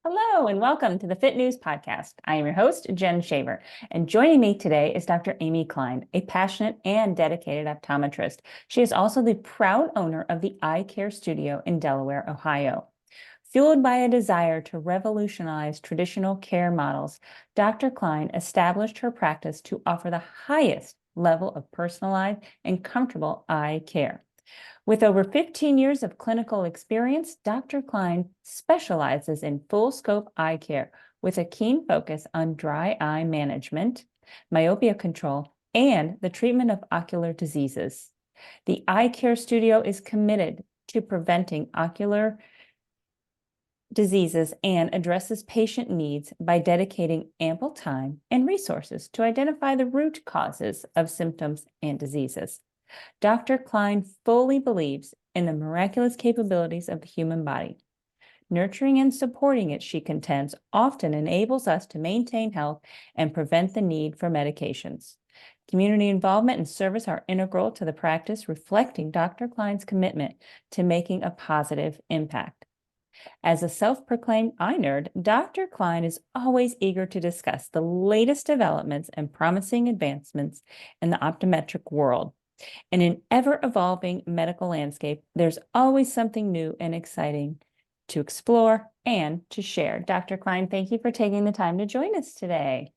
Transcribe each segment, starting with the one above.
Hello and welcome to the Fit News Podcast. I am your host, Jen Shaver, and joining me today is Dr. Ame Cline, a passionate and dedicated optometrist. She is also the proud owner of the Eye Care Studio in Delaware, Ohio. Fueled by a desire to revolutionize traditional care models, Dr. Cline established her practice to offer the highest level of personalized and comfortable eye care. With over 15 years of clinical experience, Dr. Cline specializes in full-scope eye care with a keen focus on dry eye management, myopia control, and the treatment of ocular diseases. The Eye Care Studio is committed to preventing ocular diseases and addresses patient needs by dedicating ample time and resources to identify the root causes of symptoms and diseases. Dr. Cline fully believes in the miraculous capabilities of the human body. Nurturing and supporting it, she contends, often enables us to maintain health and prevent the need for medications. Community involvement and service are integral to the practice, reflecting Dr. Cline's commitment to making a positive impact. As a self-proclaimed eye nerd, Dr. Cline is always eager to discuss the latest developments and promising advancements in the optometric world. In an ever-evolving medical landscape, there's always something new and exciting to explore and to share. Dr. Cline, thank you for taking the time to join us today.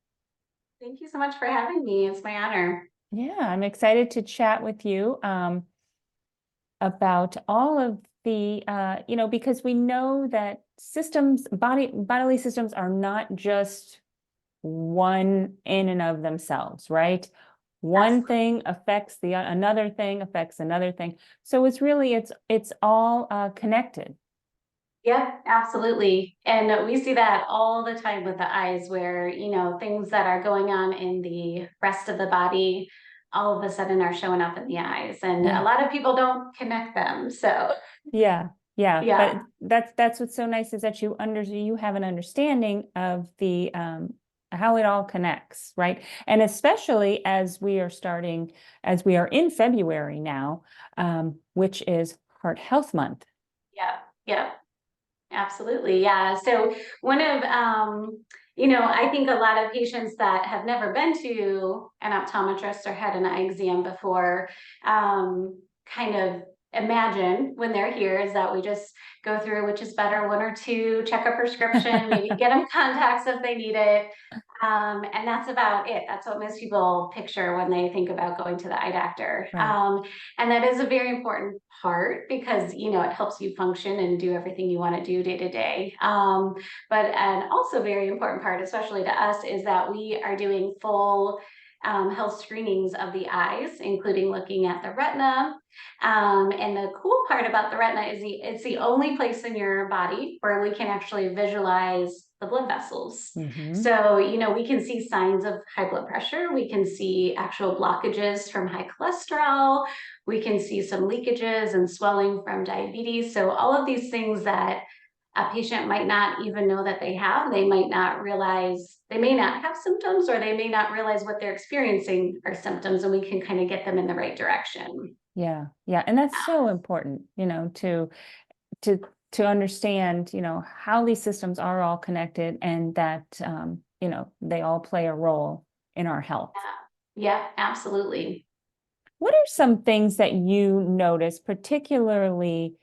Thank you so much for having me. It's my honor. Yeah, I'm excited to chat with you about all of the, because we know that bodily systems are not just one in and of themselves, right? One thing affects another thing affects another thing. So it's all connected. Yeah, absolutely. And we see that all the time with the eyes where, things that are going on in the rest of the body all of a sudden are showing up in the eyes. And a lot of people don't connect them. So yeah. yeah. But that's what's so nice is that you have an understanding of the how it all connects, right? And especially as we are in February now, which is Heart Health Month. Yeah. Absolutely. Yeah. So one of, I think a lot of patients that have never been to an optometrist or had an eye exam before, kind of imagine when they're here is that we just go through which is better, one or two, check a prescription, maybe get them contacts if they need it. And that's about it. That's what most people picture when they think about going to the eye doctor. Right. And that is a very important part because, it helps you function and do everything you want to do day to day. But an also very important part, especially to us, is that we are doing full health screenings of the eyes, including looking at the retina. And the cool part about the retina is it's the only place in your body where we can actually visualize the blood vessels. So, we can see signs of high blood pressure. We can see actual blockages from high cholesterol. We can see some leakages and swelling from diabetes. So all of these things that a patient might not even know that they have, they might not realize, they may not have symptoms, or they may not realize what they're experiencing are symptoms, and we can kind of get them in the right direction. Yeah. And that's so important, to understand, how these systems are all connected and that, they all play a role in our health. Yeah, absolutely. What are some things that you notice, particularly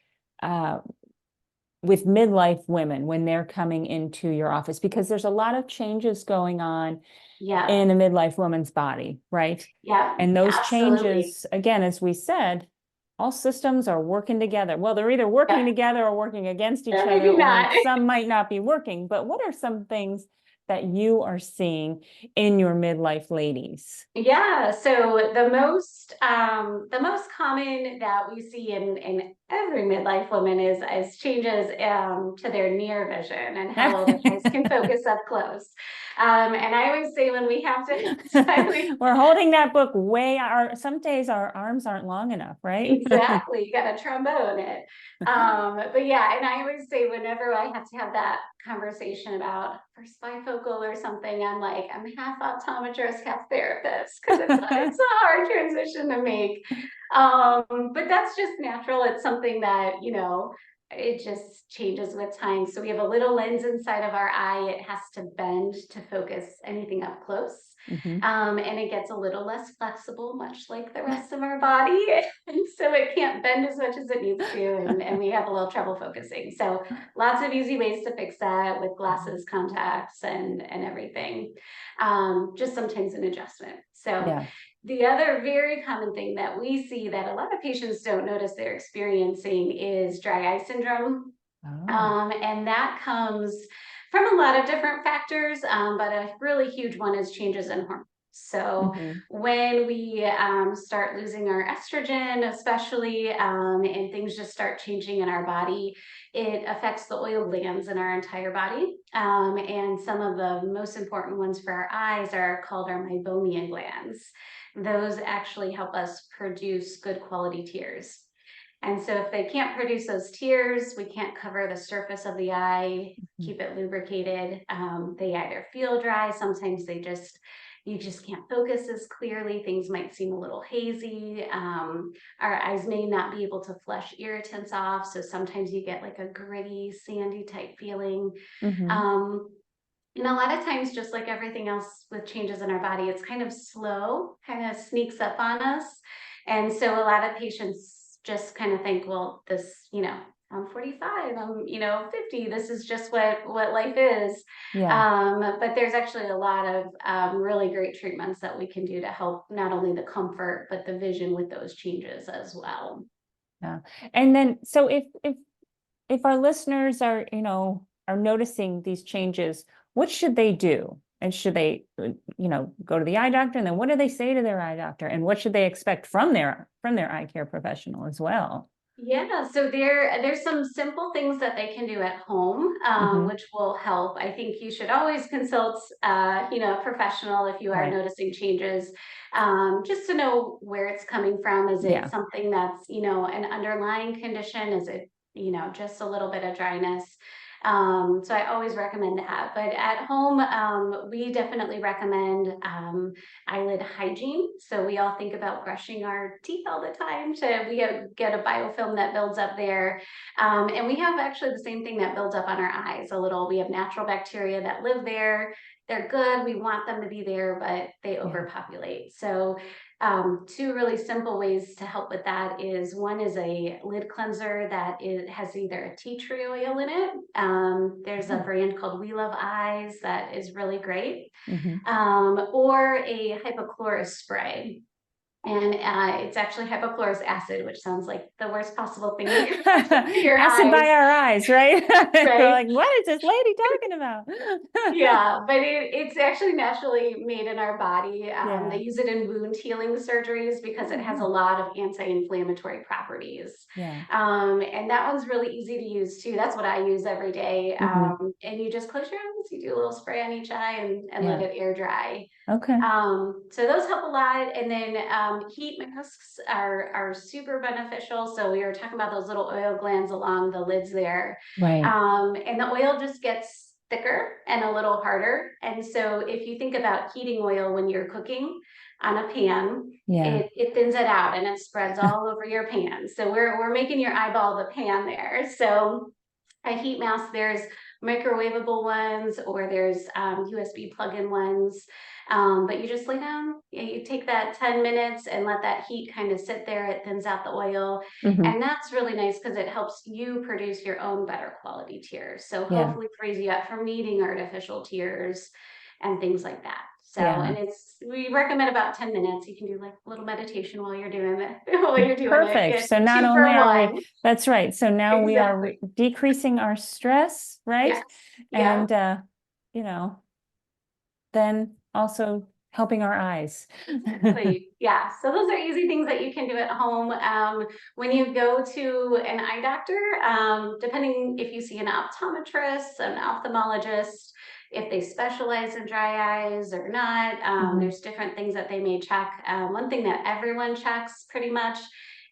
with midlife women when they're coming into your office? Because there's a lot of changes going on in a midlife woman's body, right? Yeah. And those Absolutely. changes, again, as we said, all systems are working together. Well, they're either working together or working against each other, or some might not be working. But what are some things that you are seeing in your midlife ladies? Yeah, so the most common that we see in every midlife woman is changes to their near vision and how well their eyes can focus up close. And I always say when we have to We're holding that book some days our arms aren't long enough, right? Exactly, you got a trombone it. But yeah, and I always say whenever I have to have that conversation about first bifocal or something, I'm like, I'm half optometrist, half therapist, because it's a hard transition to make. But that's just natural. It's something that, it just changes with time. So we have a little lens inside of our eye. It has to bend to focus anything up close. Hmm. And it gets a little less flexible, much like the rest of our body. And so it can't bend as much as it needs to. And we have a little trouble focusing. So lots of easy ways to fix that with glasses, contacts, and everything. Just sometimes an adjustment. So Yeah. the other very common thing that we see that a lot of patients don't notice they're experiencing is dry eye syndrome. Oh. And that comes from a lot of different factors, but a really huge one is changes in hormones. So Hmm. when we start losing our estrogen, especially, and things just start changing in our body, it affects the oil glands in our entire body. And some of the most important ones for our eyes are called our meibomian glands. Those actually help us produce good quality tears. And so if they can't produce those tears, we can't cover the surface of the eye, keep it lubricated. They either feel dry, sometimes you just can't focus as clearly. Things might seem a little hazy. Our eyes may not be able to flush irritants off. So sometimes you get like a gritty, sandy type feeling. Hmm. Um, and a lot of times, just like everything else with changes in our body, it's kind of slow, kind of sneaks up on us. And so a lot of patients just kind of think, well, this, I'm 45, I'm, 50, this is just what life is. Yeah. But there's actually a lot of really great treatments that we can do to help not only the comfort, but the vision with those changes as well. Yeah. And then, so if our listeners are, are noticing these changes, what should they do? And should they, go to the eye doctor? And then what do they say to their eye doctor? And what should they expect from their eye care professional as well? Yeah, so there's some simple things that they can do at home, Hmm. which will help. I think you should always consult, a professional if you are Right. noticing changes, just to know where it's coming from. Is it Yeah. something that's, an underlying condition? Is it, just a little bit of dryness? So I always recommend that. But at home, we definitely recommend eyelid hygiene. So we all think about brushing our teeth all the time. We get a biofilm that builds up there. And we have actually the same thing that builds up on our eyes a little. We have natural bacteria that live there. They're good. We want them to be there, but they Yeah. overpopulate. So two really simple ways to help with that is one is a lid cleanser that has either a tea tree oil in it. There's a Oh. brand called We Love Eyes that is really great, Hmm. or a hypochlorous spray. And it's actually hypochlorous acid, which sounds like the worst possible thing you could ever do for your Acid by eyes, our eyes, right? We're right? like, what is this lady talking about? Yeah, but it's actually naturally made in our body. They Yeah. use it in wound healing surgeries because it Oh, has a wow. lot of anti-inflammatory properties. Yeah. And that one's really easy to use too. That's what I use every day. Hmm. And you just close your eyes, you do a little spray on each eye and let Yeah. it air dry. Okay. So those help a lot. And then heat masks are super beneficial. So we were talking about those little oil glands along the lids there. Right. And the oil just gets thicker and a little harder. And so if you think about heating oil when you're cooking on a pan, Yeah. it thins it out and it spreads all over your pan. So we're making your eyeball the pan there. So a heat mask, there's microwavable ones or there's USB plug-in ones. But you just lay down, you take that 10 minutes and let that heat kind of sit there. It thins out the oil. Hmm. And that's really nice because it helps you produce your own better quality tears. So Yeah. hopefully frees you up from needing artificial tears and things like that. So, Yeah. and we recommend about 10 minutes. You can do like a little meditation while you're doing it, while you're doing it. Perfect. Get So not two only for are we, one. that's right. So now we are Exactly. decreasing our stress, right? Yes. Yeah. And, you know, then also helping our eyes. Exactly. Yeah. So those are easy things that you can do at home. When you go to an eye doctor, depending if you see an optometrist, an ophthalmologist, if they specialize in dry eyes or not, Hmm. there's different things that they may check. One thing that everyone checks pretty much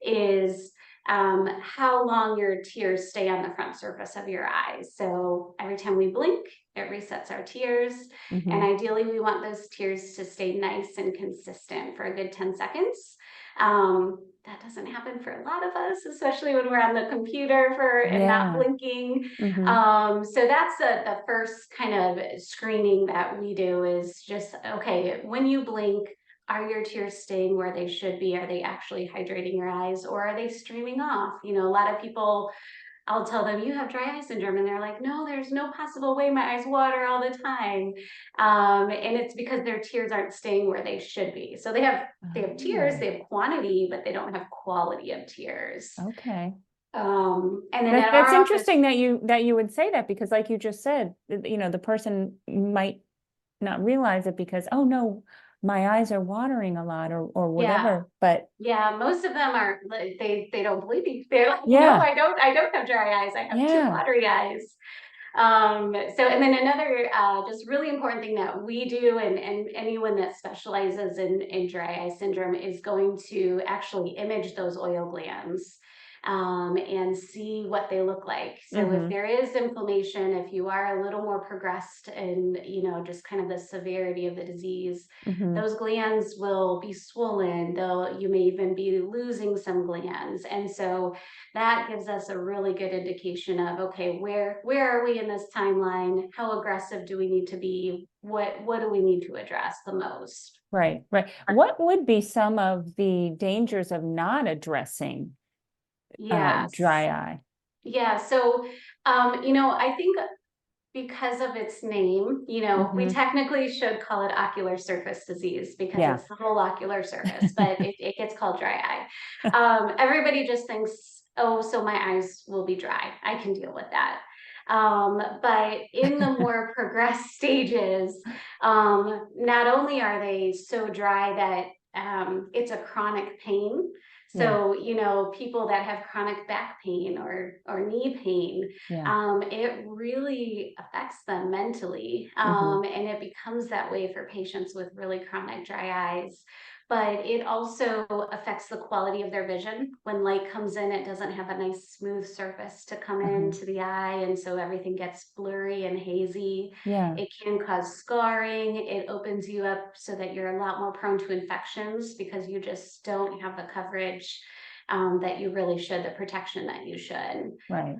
is how long your tears stay on the front surface of your eyes. So every time we blink, it resets our tears. And Mhm. ideally, we want those tears to stay nice and consistent for a good 10 seconds. That doesn't happen for a lot of us, especially when we're on the computer and not Yeah. blinking. Mhm. So that's the first kind of screening that we do is just, okay, when you blink, are your tears staying where they should be? Are they actually hydrating your eyes or are they streaming off? You know, a lot of people, I'll tell them, you have dry eye syndrome. And they're like, no, there's no possible way my eyes water all the time. And it's because their tears aren't staying where they should be. So they have tears, Oh, they have quantity, but they don't have quality of tears. okay. And then That at that's our office, interesting that you would say that because like you just said, you know, the person might not realize it because, oh no, my eyes are watering a lot or yeah, whatever. But yeah, most of them are like they don't believe me. They're like, no, yeah, I don't have dry eyes. I have two yeah. watery eyes. And then another just really important thing that we do, and anyone that specializes in dry eye syndrome is going to actually image those oil glands and see what they look like. So if Mm-hmm. there is inflammation, if you are a little more progressed in, you know, just kind of the severity of the disease, Mm-hmm. those glands will be swollen. You may even be losing some glands. And so that gives us a really good indication of, okay, where are we in this timeline? How aggressive do we need to be? What do we need to address the most? Right, right. What would be some of the dangers of not addressing dry Yes. eye? Yeah. So, I think because of its name, we Mm-hmm. technically should call it ocular surface disease because Yeah. it's the whole ocular surface, but it gets called dry eye. Everybody just thinks, oh, so my eyes will be dry. I can deal with that. But in the more progressed stages, not only are they so dry that it's a chronic pain. Yeah, So, people that have chronic back pain or knee pain, yeah. it really affects them mentally. Mm-hmm. And it becomes that way for patients with really chronic dry eyes. But it also affects the quality of their vision. When light comes in, it doesn't have a nice smooth surface to come Uh-huh. into the eye. And so everything gets blurry and hazy. Yeah, It can cause scarring. It opens you up so that you're a lot more prone to infections because you just don't have the coverage that you really should, the protection that you should. right.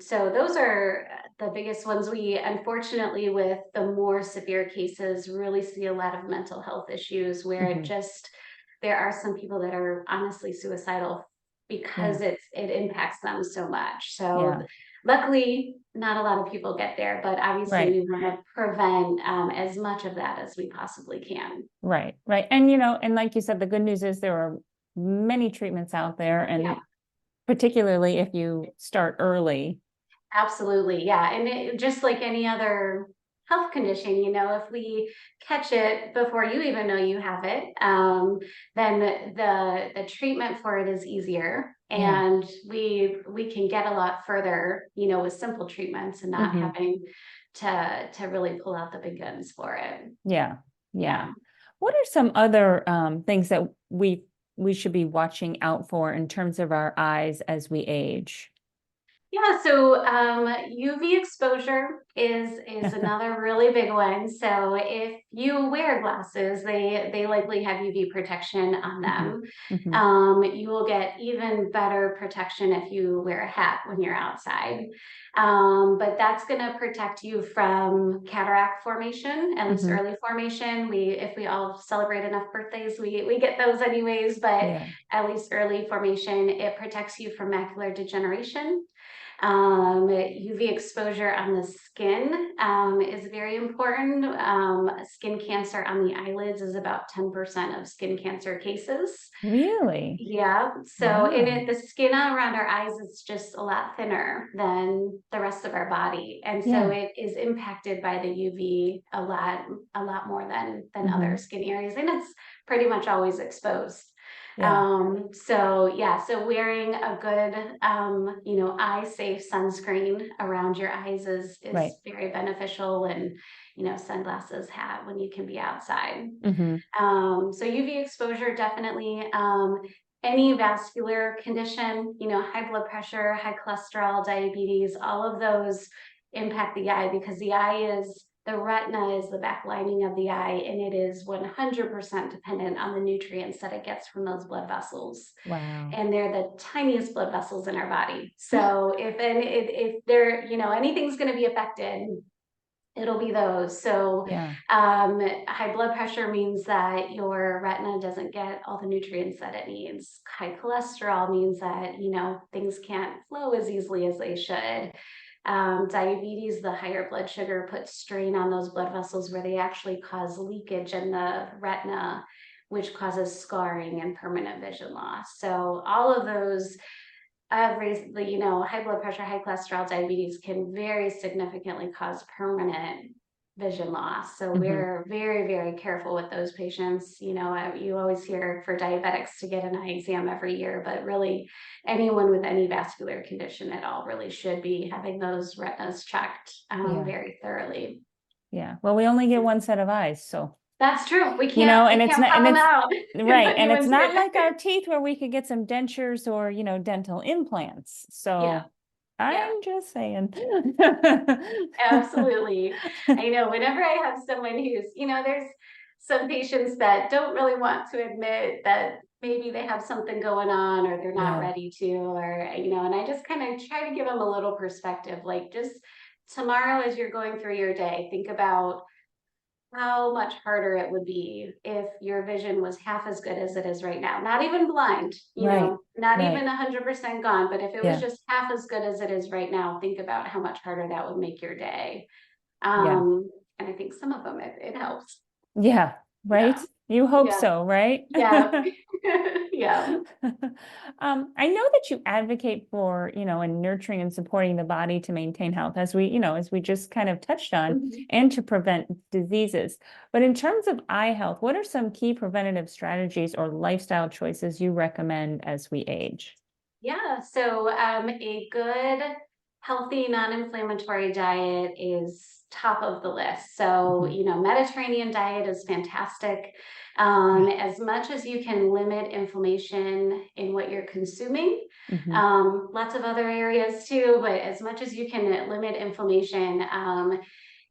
So those are the biggest ones. We unfortunately, with the more severe cases, really see a lot of mental health issues where Mm-hmm. there are some people that are honestly suicidal Yeah, because it impacts them so much. So yeah. luckily, not a lot of people get there, but obviously Right. we want to prevent as much of that as we possibly can. Right, right. And you know, and like you said, the good news is there are many treatments out there, Yeah. and particularly if you start early. Absolutely, yeah, and just like any other health condition, if we catch it before you even know you have it, then the treatment for it is easier, Yeah. and we can get a lot further, with simple treatments and not Hmm. having to really pull out the big guns for it. Yeah. Yeah. Yeah. What are some other things that we should be watching out for in terms of our eyes as we age? Yeah, so UV exposure is another really big one. So if you wear glasses, they likely have UV protection on Hmm. them. Hmm. You will get even better protection if you wear a hat when you're outside. But that's going to protect you from cataract formation, at least Hmm. early formation. If we all celebrate enough birthdays, we get those anyways. But Yeah. at least early formation, it protects you from macular degeneration. UV exposure on the skin is very important. Skin cancer on the eyelids is about 10% of skin cancer cases. Really? Yeah, so Wow. the skin around our eyes is just a lot thinner than the rest of our body, and so Yeah. it is impacted by the UV a lot more than other Hmm. skin areas, and it's pretty much always exposed. Yeah. So yeah, so wearing a good, eye safe sunscreen around your eyes Right. is very beneficial, and sunglasses hat when you can be outside. Hmm. So UV exposure definitely. any vascular condition, high blood pressure, high cholesterol, diabetes, all of those impact the eye, because the retina is the back lining of the eye, and it is 100% dependent on the nutrients that it gets from those blood vessels. Wow. And they're the tiniest blood vessels in our body. So if they're, anything's going to be affected, it'll be those. So Yeah. high blood pressure means that your retina doesn't get all the nutrients that it needs. High cholesterol means that, things can't flow as easily as they should. Diabetes, the higher blood sugar puts strain on those blood vessels, where they actually cause leakage in the retina, which causes scarring and permanent vision loss. So all of those, high blood pressure, high cholesterol, diabetes can very significantly cause permanent vision loss. So we're very, very careful with those patients. You always hear for diabetics to get an eye exam every year, but really anyone with any vascular condition at all really should be having those retinas checked very thoroughly. Yeah. Well, we only get one set of eyes, so. That's true. We And it's can't not, pop and them it's out and right. put And new it's ones not in. like our teeth where we could get some dentures or, dental implants. Yeah, So yeah. I'm just saying. Absolutely. I know whenever I have someone there's some patients that don't really want to admit that maybe they have something going on, or they're not Yeah. ready to, or, and I just kind of try to give them a little perspective. Like, just tomorrow, as you're going through your day, think about how much harder it would be if your vision was half as good as it is right now. Not even blind, Right. not even Right. 100% gone, but if it was Yeah. just half as good as it is right now, think about how much harder that would make your day. Yeah. And I think some of them, it helps. Yeah. Right. Yeah. You hope Yeah. so, right? Yeah. Yeah. I know that you advocate for, and nurturing and supporting the body to maintain health, as we just kind of touched on, Mhm. and to prevent diseases. But in terms of eye health, what are some key preventative strategies or lifestyle choices you recommend as we age? Yeah. So a good, healthy, non-inflammatory diet is top of the list. So, Mhm. Mediterranean diet is fantastic. Yeah. As much as you can limit inflammation in what you're consuming, Hmm. lots of other areas too, but as much as you can limit inflammation,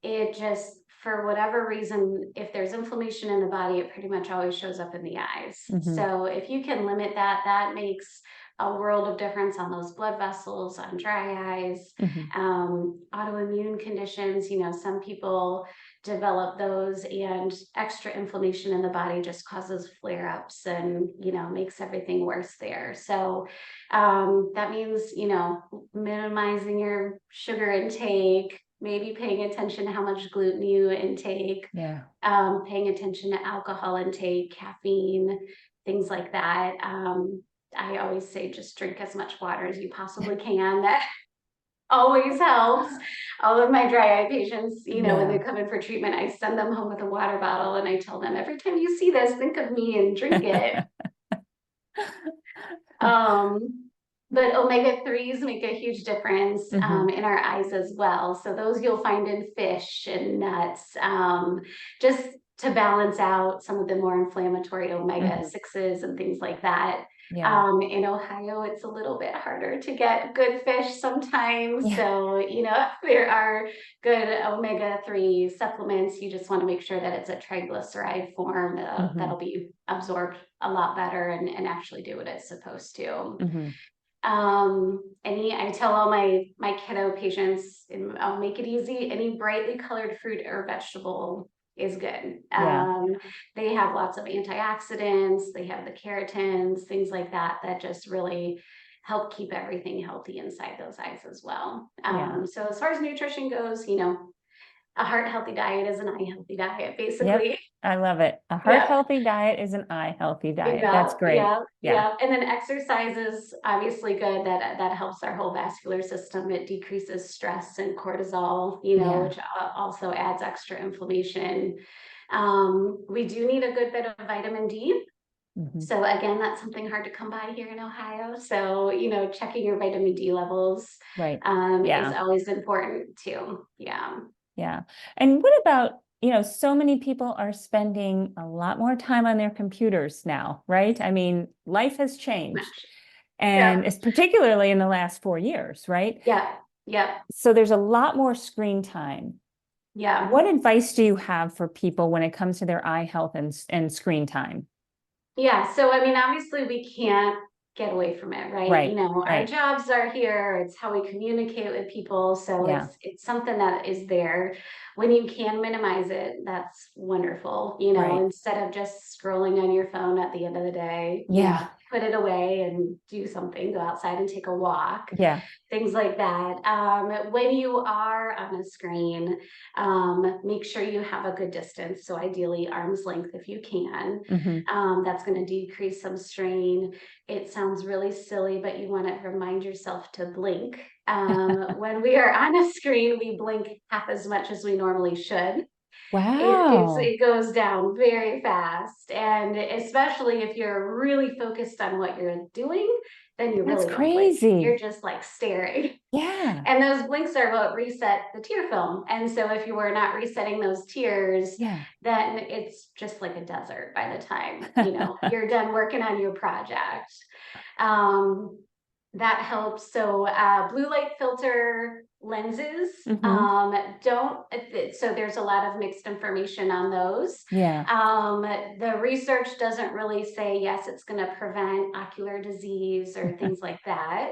it just, for whatever reason, if there's inflammation in the body, it pretty much always shows up in the eyes. Hmm. So if you can limit that, that makes a world of difference on those blood vessels, on dry eyes, Hmm. autoimmune conditions. Some people develop those, and extra inflammation in the body just causes flare ups and, makes everything worse there. So that means, minimizing your sugar intake, maybe paying attention to how much gluten you intake, Yeah. paying attention to alcohol intake, caffeine, things like that. I always say just drink as much water as you possibly can. That always helps. All of my dry eye patients, when they Yeah. come in for treatment, I send them home with a water bottle, and I tell them, every time you see this, think of me and drink it. Um, but omega-3s make a huge difference Hmm. in our eyes as well. So those you'll find in fish and nuts, just to balance out some of the more inflammatory Hmm. omega-6s and things like that. Yeah. In Ohio, it's a little bit harder to get good fish sometimes. Yeah. So, there are good omega-3 supplements. You just want to make sure that it's a triglyceride form Hmm. that'll be absorbed a lot better, and actually do what it's supposed to. Hmm. I tell all my kiddo patients, and I'll make it easy, any brightly colored fruit or vegetable is good. Yeah. They have lots of antioxidants, they have the carotens, things like that, that just really help keep everything healthy inside those eyes as well. Yeah. So as far as nutrition goes, a heart healthy diet is an eye healthy diet, Yep. basically. I love it. A heart Yeah. healthy diet is an eye healthy diet. That's Yeah, great. yeah, Yeah. yeah. And then exercise is obviously good. That helps our whole vascular system. It decreases stress and cortisol, Yeah. which also adds extra inflammation. We do need a good bit of vitamin D. Hmm. So again, that's something hard to come by here in Ohio. So, checking your vitamin D levels Right. is Yeah. always important too. Yeah. Yeah. And what about, so many people are spending a lot more time on their computers now, right? I mean, life has changed, Much. and Yeah. it's particularly in the last 4 years, right? Yeah. Yeah. So there's a lot more screen time. Yeah. What advice do you have for people when it comes to their eye health and screen time? Yeah, so I mean, obviously we can't get away from it, right? Right, Our right. jobs are here, it's how we communicate with people, so Yeah, it's something that is there. When you can minimize it, that's wonderful, right. instead of just scrolling on your phone at the end of the day, Yeah, put it away and do something, go outside and take a walk, yeah. things like that. When you are on a screen, make sure you have a good distance, so ideally arm's length if you can. Hmm. That's going to decrease some strain. It sounds really silly, but you want to remind yourself to blink. When we are on a screen, we blink half as much as we normally should. Wow. It goes down very fast, and especially if you're really focused on what you're doing, then you That's really don't blink. You're crazy. just like staring. Yeah, And those blinks are what reset the tear film. And so if you were not resetting those tears, yeah. then it's just like a desert by the time, you're done working on your project. Um, that helps. So blue light filter lenses, Hmm. don't, so there's a lot of mixed information on those. Yeah. The research doesn't really say, yes, it's going to prevent ocular disease or things like that.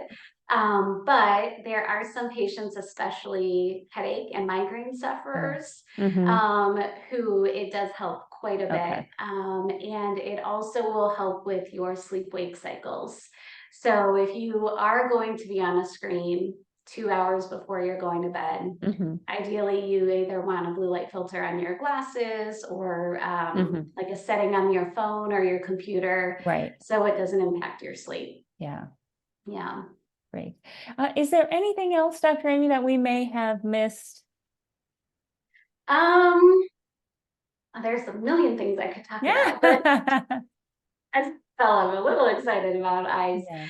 But there are some patients, especially headache and migraine Oh. sufferers, Hmm. who it does help quite a Okay. bit. And it also will help with your sleep wake cycles. So if you are going to be on a screen 2 hours before you're going to bed, Hmm. ideally you either want a blue light filter on your glasses or Hmm. like a setting on your phone or your computer Right. so it doesn't impact your sleep. Yeah. Yeah. Great. Is there anything else, Dr. Amy, that we may have missed? Um, there's a million things I could talk about, but Yeah. I felt I'm a little excited about eyes. Yeah.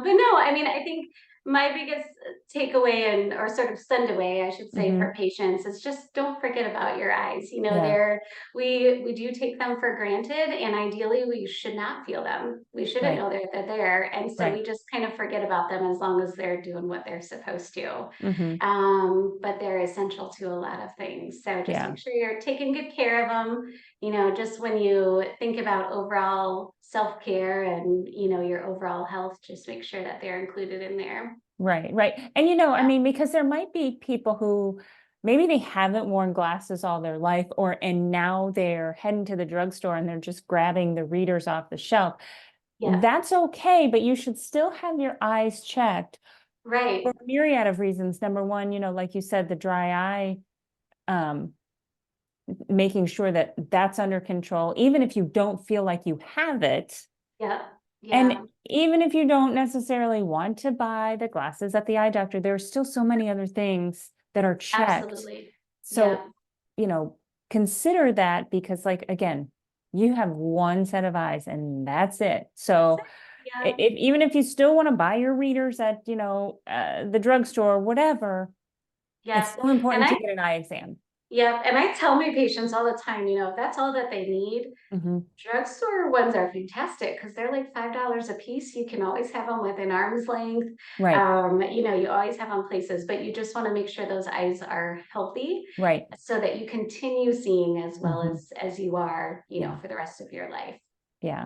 But no, I mean, I think my biggest takeaway and or sort of send away, I should say, for Hmm. patients is just don't forget about your eyes. Yeah. We do take them for granted, and ideally we should not feel them. We shouldn't Right. know they're there, and so we Right. just kind of forget about them as long as they're doing what they're supposed to. Hmm. But they're essential to a lot of things. So just Yeah. make sure you're taking good care of them. Just when you think about overall self-care and, your overall health, just make sure that they're included in there. Right. Right. And I Yeah. mean, because there might be people who maybe they haven't worn glasses all their life, and now they're heading to the drugstore and they're just grabbing the readers off the shelf. Yeah. That's okay, but you should still have your eyes checked for Right. a myriad of reasons. Number one, like you said, the dry eye, um, making sure that that's under control, even if you don't feel like you have it. Yeah. And Yeah. even if you don't necessarily want to buy the glasses at the eye doctor, there are still so many other things that are checked. Absolutely. So, Yeah. you know, consider that, because, like, again, you have one set of eyes and that's it. That's So, it. Yeah. even if you still want to buy your readers at, the drugstore, whatever, it's Yeah. still And important to I get an eye exam. Yeah, and I tell my patients all the time, if that's all that they need, Hmm. drugstore ones are fantastic because they're like $5 a piece. You can always have them within arm's length. Right, You always have them places, but you just want to make sure those eyes are healthy right. so that you continue seeing as well Hmm. as you are, Yeah, for the rest of your life. yeah.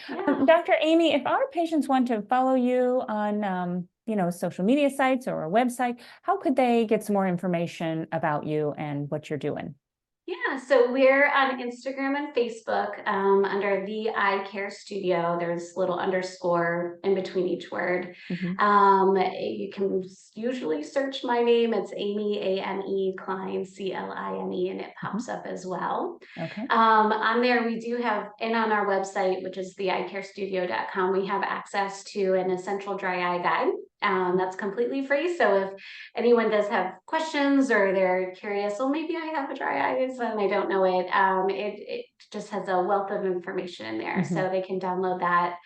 Yeah. Dr. Amy, if our patients want to follow you on, social media sites or a website, how could they get some more information about you and what you're doing? Yeah, so we're on Instagram and Facebook under the Eye Care Studio. There's little underscore in between each word. Hmm. You can usually search my name. It's Amy, Ame Cline, Cline, and it Hmm. pops up as well. Okay. On there, we do have, and on our website, which is theeyecarestudio.com, we have access to an essential dry eye guide. That's completely free. So if anyone does have questions or they're curious, well, maybe I have a dry eyes and I don't know it. It just has a wealth of information in there, Hmm. so they can download that.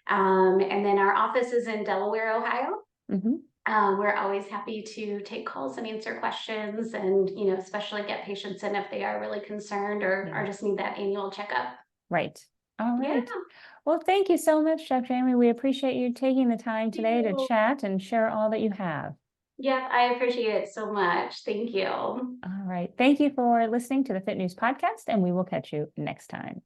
And then our office is in Delaware, Ohio. Hmm. We're always happy to take calls and answer questions and, especially get patients in if they are really concerned or Yeah. just need that annual checkup. Right. All Yeah, right. Well, thank you so much, Dr. Amy. We appreciate you taking the time thank today to you. chat and share all that you have. Yeah, I appreciate it so much. Thank you. All right. Thank you for listening to the Fit News podcast, and we will catch you next time.